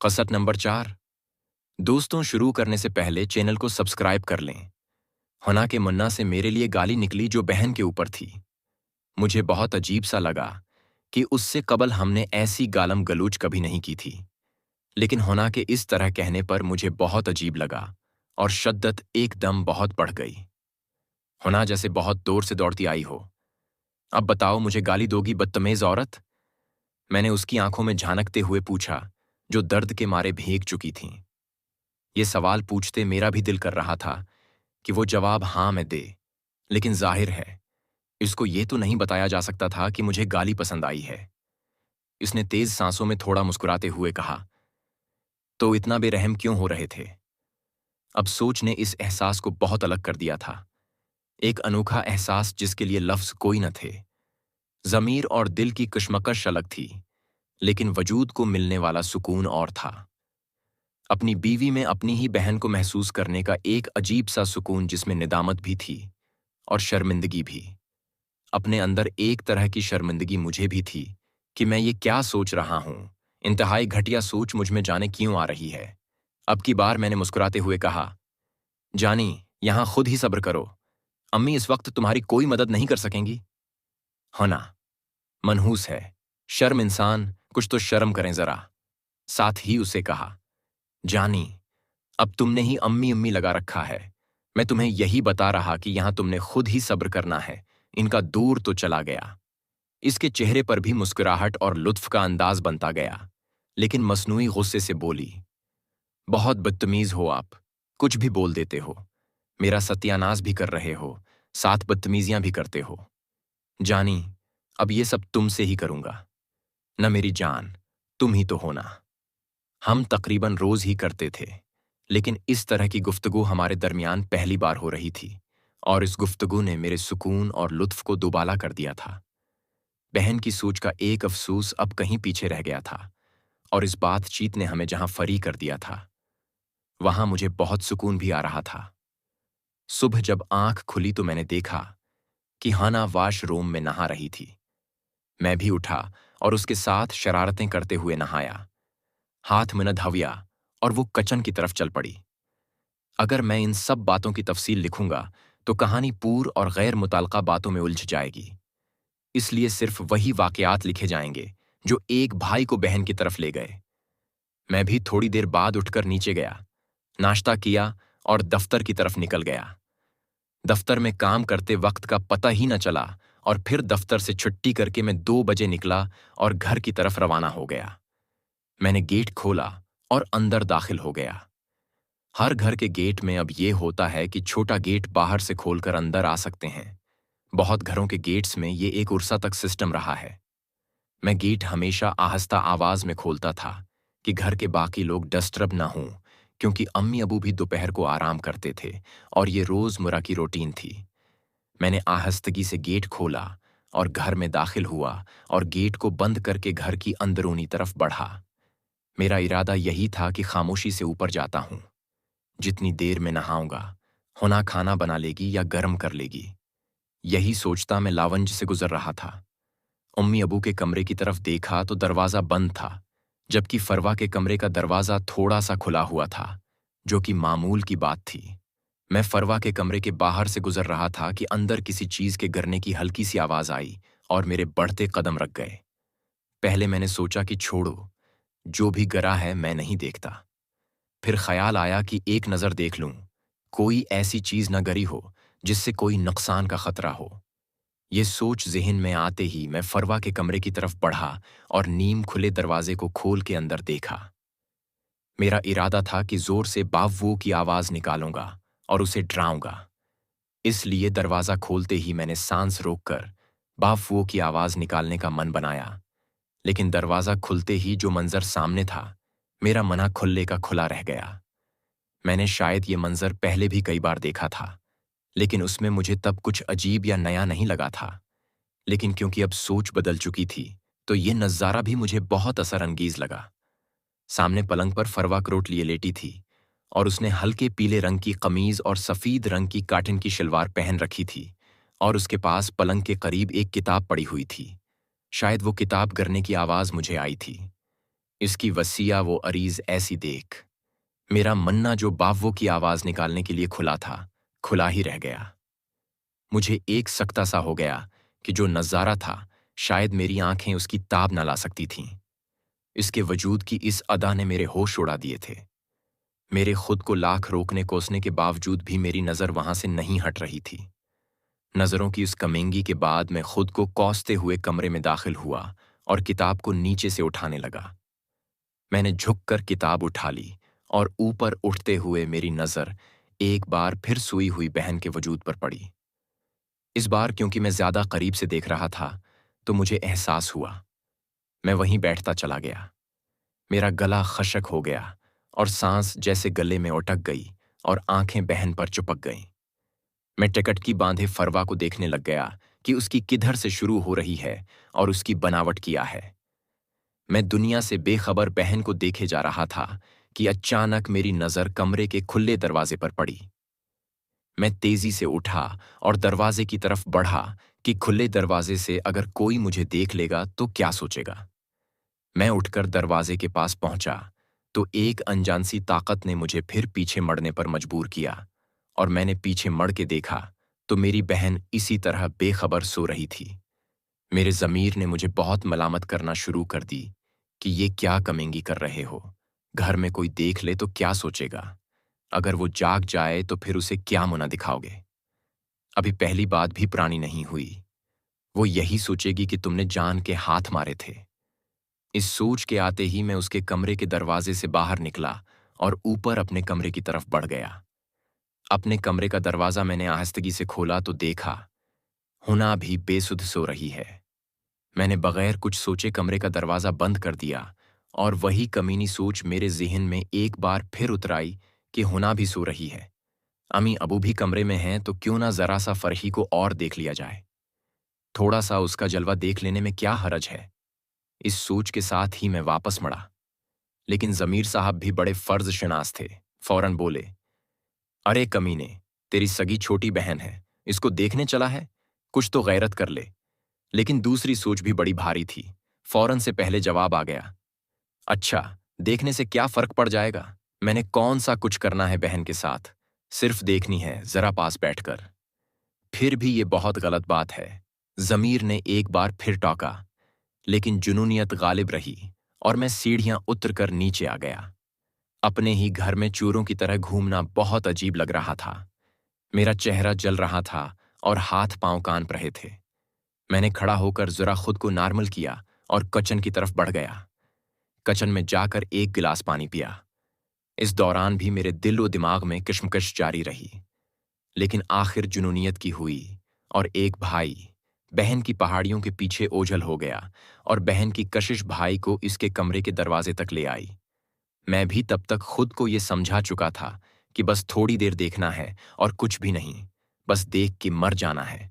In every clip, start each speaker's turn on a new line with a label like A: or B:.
A: कसरत नंबर 4। दोस्तों, शुरू करने से पहले चैनल को सब्सक्राइब कर लें। हना के मन्ना से मेरे लिए गाली निकली जो बहन के ऊपर थी। मुझे बहुत अजीब सा लगा कि उससे कबल हमने ऐसी गालम गलूच कभी नहीं की थी, लेकिन होना के इस तरह कहने पर मुझे बहुत अजीब लगा और शद्दत एकदम बहुत बढ़ गई। होना जैसे बहुत दूर से दौड़ती आई हो। अब बताओ, मुझे गाली दोगी बदतमीज औरत? मैंने उसकी आंखों में झांकते हुए पूछा, जो दर्द के मारे भीग चुकी थीं। ये सवाल पूछते मेरा भी दिल कर रहा था कि वो जवाब हाँ में दे, लेकिन जाहिर है इसको ये तो नहीं बताया जा सकता था कि मुझे गाली पसंद आई है। इसने तेज सांसों में थोड़ा मुस्कुराते हुए कहा, तो इतना बेरहम क्यों हो रहे थे? अब सोच ने इस एहसास को बहुत अलग कर दिया था। एक अनोखा एहसास जिसके लिए लफ्ज कोई न थे। जमीर और दिल की कशमकश अलग थी, लेकिन वजूद को मिलने वाला सुकून और था। अपनी बीवी में अपनी ही बहन को महसूस करने का एक अजीब सा सुकून जिसमें निदामत भी थी और शर्मिंदगी भी। अपने अंदर एक तरह की शर्मिंदगी मुझे भी थी कि मैं ये क्या सोच रहा हूं। इंतहाई घटिया सोच मुझ में जाने क्यों आ रही है। अब की बार मैंने मुस्कुराते हुए कहा, जानी, यहां खुद ही सब्र करो। अम्मी इस वक्त तुम्हारी कोई मदद नहीं कर सकेंगी। होना मनहूस है। शर्म इंसान, कुछ तो शर्म करें जरा। साथ ही उसे कहा, जानी, अब तुमने ही अम्मी अम्मी लगा रखा है। मैं तुम्हें यही बता रहा कि यहां तुमने खुद ही सब्र करना है। इनका दूर तो चला गया। इसके चेहरे पर भी मुस्कुराहट और लुत्फ का अंदाज बनता गया, लेकिन मसनूई गुस्से से बोली, बहुत बदतमीज हो आप। कुछ भी बोल देते हो। मेरा सत्यानाश भी कर रहे हो, साथ बदतमीजियां भी करते हो। जानी, अब ये सब तुमसे ही करूंगा। न मेरी जान, तुम ही तो होना। हम तकरीबन रोज ही करते थे, लेकिन इस तरह की गुफ्तगू हमारे दरमियान पहली बार हो रही थी, और इस गुफ्तगू ने मेरे सुकून और लुत्फ को दुबाला कर दिया था। बहन की सोच का एक अफसूस अब कहीं पीछे रह गया था, और इस बातचीत ने हमें जहां फरी कर दिया था, वहां मुझे बहुत सुकून भी आ रहा था। सुबह जब आंख खुली तो मैंने देखा कि हाना वाशरूम में नहा रही थी। मैं भी उठा और उसके साथ शरारतें करते हुए नहाया। हाथ में न धविया और वो किचन की तरफ चल पड़ी। अगर मैं इन सब बातों की तफसील लिखूंगा तो कहानी पूर और गैर मुताल्लिका बातों में उलझ जाएगी। इसलिए सिर्फ वही वाकयात लिखे जाएंगे जो एक भाई को बहन की तरफ ले गए। मैं भी थोड़ी देर बाद उठकर नीचे गया, नाश्ता किया और दफ्तर की तरफ निकल गया। दफ्तर में काम करते वक्त का पता ही न चला, और फिर दफ्तर से छुट्टी करके मैं 2 बजे निकला और घर की तरफ रवाना हो गया। मैंने गेट खोला और अंदर दाखिल हो गया। हर घर के गेट में अब ये होता है कि छोटा गेट बाहर से खोलकर अंदर आ सकते हैं। बहुत घरों के गेट्स में ये एक उर्सा तक सिस्टम रहा है। मैं गेट हमेशा आहिस्ता आवाज में खोलता था कि घर के बाकी लोग डिस्टर्ब ना हों, क्योंकि अम्मी अबू भी दोपहर को आराम करते थे और ये रोजमर्रा की रूटीन थी। मैंने आहिस्तगी से गेट खोला और घर में दाखिल हुआ और गेट को बंद करके घर की अंदरूनी तरफ बढ़ा। मेरा इरादा यही था कि खामोशी से ऊपर जाता हूं। जितनी देर में नहाऊंगा, होना खाना बना लेगी या गर्म कर लेगी। यही सोचता मैं लावंज से गुजर रहा था। अम्मी अबू के कमरे की तरफ देखा तो दरवाजा बंद था, जबकि फरवा के कमरे का दरवाजा थोड़ा सा खुला हुआ था, जो कि मामूल की बात थी। मैं फरवा के कमरे के बाहर से गुजर रहा था कि अंदर किसी चीज के गिरने की हल्की सी आवाज आई और मेरे बढ़ते कदम रख गए। पहले मैंने सोचा कि छोड़ो, जो भी गिरा है मैं नहीं देखता। फिर ख्याल आया कि एक नजर देख लूं, कोई ऐसी चीज न गिरी हो जिससे कोई नुकसान का खतरा हो। ये सोच ज़हन में आते ही मैं फरवा के कमरे की तरफ बढ़ा और नीम खुले दरवाजे को खोल के अंदर देखा। मेरा इरादा था कि जोर से बाववू की आवाज निकालूंगा और उसे डराऊंगा। इसलिए दरवाजा खोलते ही मैंने सांस रोककर बाववू की आवाज निकालने का मन बनाया, लेकिन दरवाजा खुलते ही जो मंजर सामने था, मेरा मना खुल्ले का खुला रह गया। मैंने शायद ये मंजर पहले भी कई बार देखा था, लेकिन उसमें मुझे तब कुछ अजीब या नया नहीं लगा था। लेकिन क्योंकि अब सोच बदल चुकी थी, तो ये नज़ारा भी मुझे बहुत असर अंगीज लगा। सामने पलंग पर फरवा करोट लिए लेटी थी और उसने हल्के पीले रंग की कमीज और सफ़ीद रंग की काटन की शलवार पहन रखी थी, और उसके पास पलंग के करीब एक किताब पड़ी हुई थी। शायद वो किताब गिरने की आवाज़ मुझे आई थी। इसकी वसीया वो अरीज ऐसी देख, मेरा मन्ना जो बावों की आवाज निकालने के लिए खुला था, खुला ही रह गया। मुझे एक सकता सा हो गया कि जो नजारा था, शायद मेरी आंखें उसकी ताब न ला सकती थीं। इसके वजूद की इस अदा ने मेरे होश उड़ा दिए थे। मेरे खुद को लाख रोकने कोसने के बावजूद भी मेरी नजर वहां से नहीं हट रही थी। नजरों की उस कमेंगी के बाद मैं खुद को कोसते हुए कमरे में दाखिल हुआ और किताब को नीचे से उठाने लगा। मैंने झुककर किताब उठा ली और ऊपर उठते हुए मेरी नजर एक बार फिर सोई हुई बहन के वजूद पर पड़ी। इस बार क्योंकि मैं ज्यादा करीब से देख रहा था, तो मुझे एहसास हुआ। मैं वहीं बैठता चला गया। मेरा गला खशक हो गया और सांस जैसे गले में अटक गई और आंखें बहन पर चिपक गईं। मैं टिकटकी बांधे फरवा को देखने लग गया कि उसकी किधर से शुरू हो रही है और उसकी बनावट क्या है। मैं दुनिया से बेखबर बहन को देखे जा रहा था कि अचानक मेरी नजर कमरे के खुले दरवाजे पर पड़ी। मैं तेजी से उठा और दरवाजे की तरफ बढ़ा कि खुले दरवाजे से अगर कोई मुझे देख लेगा तो क्या सोचेगा। मैं उठकर दरवाजे के पास पहुंचा तो एक अनजान सी ताकत ने मुझे फिर पीछे मड़ने पर मजबूर किया और मैंने पीछे मड़ के देखा तो मेरी बहन इसी तरह बेखबर सो रही थी। मेरे ज़मीर ने मुझे बहुत मलामत करना शुरू कर दी कि ये क्या कमेंगी कर रहे हो। घर में कोई देख ले तो क्या सोचेगा। अगर वो जाग जाए तो फिर उसे क्या मुना दिखाओगे। अभी पहली बात भी पुरानी नहीं हुई, वो यही सोचेगी कि तुमने जान के हाथ मारे थे। इस सोच के आते ही मैं उसके कमरे के दरवाजे से बाहर निकला और ऊपर अपने कमरे की तरफ बढ़ गया। अपने कमरे का दरवाजा मैंने आहिस्तगी से खोला तो देखा हुना भी बेसुध सो रही है। मैंने बगैर कुछ सोचे कमरे का दरवाजा बंद कर दिया और वही कमीनी सोच मेरे ज़हन में एक बार फिर उतर आई कि हुना भी सो रही है। अम्मी अबू भी कमरे में हैं तो क्यों ना जरा सा फरही को और देख लिया जाए। थोड़ा सा उसका जलवा देख लेने में क्या हरज है। इस सोच के साथ ही मैं वापस मुड़ा। लेकिन जमीर साहब भी बड़े फर्ज शनास थे। फौरन बोले, अरे कमीने, तेरी सगी छोटी बहन है, इसको देखने चला है, कुछ तो गैरत कर ले। लेकिन दूसरी सोच भी बड़ी भारी थी। फौरन से पहले जवाब आ गया, अच्छा, देखने से क्या फर्क पड़ जाएगा। मैंने कौन सा कुछ करना है बहन के साथ, सिर्फ देखनी है जरा पास बैठकर। फिर भी ये बहुत गलत बात है। जमीर ने एक बार फिर टोका, लेकिन जुनूनियत गालिब रही और मैं सीढ़ियां उतर कर नीचे आ गया। अपने ही घर में चोरों की तरह घूमना बहुत अजीब लग रहा था। मेरा चेहरा जल रहा था और हाथ पांव कांप रहे थे। मैंने खड़ा होकर जरा खुद को नॉर्मल किया और किचन की तरफ बढ़ गया। किचन में जाकर एक गिलास पानी पिया। इस दौरान भी मेरे दिल व दिमाग में किशमकश जारी रही। लेकिन आखिर जुनूनियत की हुई और एक भाई बहन की पहाड़ियों के पीछे ओझल हो गया और बहन की कशिश भाई को इसके कमरे के दरवाजे तक ले आई। मैं भी तब तक खुद को ये समझा चुका था कि बस थोड़ी देर देखना है और कुछ भी नहीं, बस देख के मर जाना है।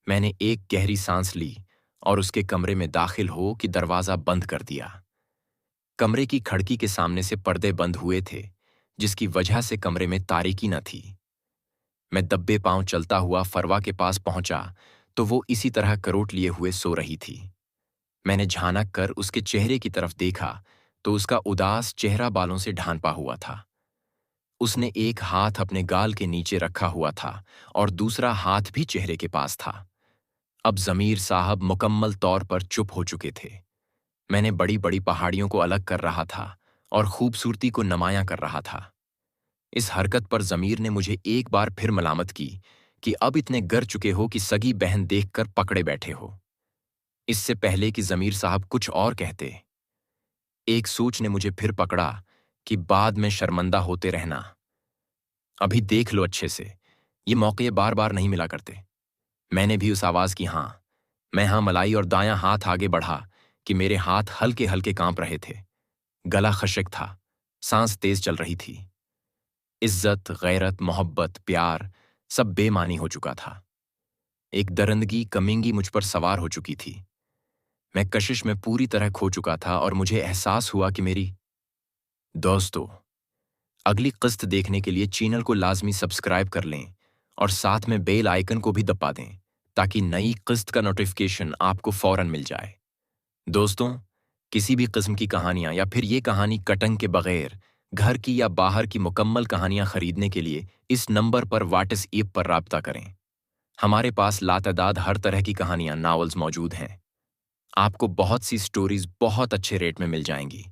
A: मैंने एक गहरी सांस ली और उसके कमरे में दाखिल हो कि दरवाजा बंद कर दिया। कमरे की खिड़की के सामने से पर्दे बंद हुए थे, जिसकी वजह से कमरे में तारीकी न थी। मैं दब्बे पांव चलता हुआ फरवा के पास पहुंचा तो वो इसी तरह करोट लिए हुए सो रही थी। मैंने झांक कर उसके चेहरे की तरफ देखा तो उसका उदास चेहरा बालों से ढांपा हुआ था। उसने एक हाथ अपने गाल के नीचे रखा हुआ था और दूसरा हाथ भी चेहरे के पास था। अब जमीर साहब मुकम्मल तौर पर चुप हो चुके थे। मैंने बड़ी बड़ी पहाड़ियों को अलग कर रहा था और खूबसूरती को नुमायां कर रहा था। इस हरकत पर जमीर ने मुझे एक बार फिर मलामत की कि अब इतने गर चुके हो कि सगी बहन देखकर पकड़े बैठे हो। इससे पहले कि जमीर साहब कुछ और कहते, एक सोच ने मुझे फिर पकड़ा कि बाद में शर्मंदा होते रहना। अभी देख लो अच्छे से, ये मौके बार बार नहीं मिला करते। मैंने भी उस आवाज की हाँ, मैं हाँ मलाई और दायां हाथ आगे बढ़ा कि मेरे हाथ हल्के हल्के कांप रहे थे। गला खशक था, सांस तेज चल रही थी। इज्जत, गैरत, मोहब्बत, प्यार सब बेमानी हो चुका था। एक दरंदगी कमिंगी मुझ पर सवार हो चुकी थी। मैं कशिश में पूरी तरह खो चुका था और मुझे एहसास हुआ कि मेरी दोस्तों, अगली किस्त देखने के लिए चैनल को लाजमी सब्सक्राइब कर लें और साथ में बेल आइकन को भी दबा दें ताकि नई किस्त का नोटिफिकेशन आपको फौरन मिल जाए। दोस्तों, किसी भी किस्म की कहानियां या फिर ये कहानी कटंग के बगैर घर की या बाहर की मुकम्मल कहानियां खरीदने के लिए इस नंबर पर व्हाट्सएप पर राब्ता करें। हमारे पास लातादाद हर तरह की कहानियां, नॉवेल्स मौजूद हैं। आपको बहुत सी स्टोरीज बहुत अच्छे रेट में मिल जाएंगी।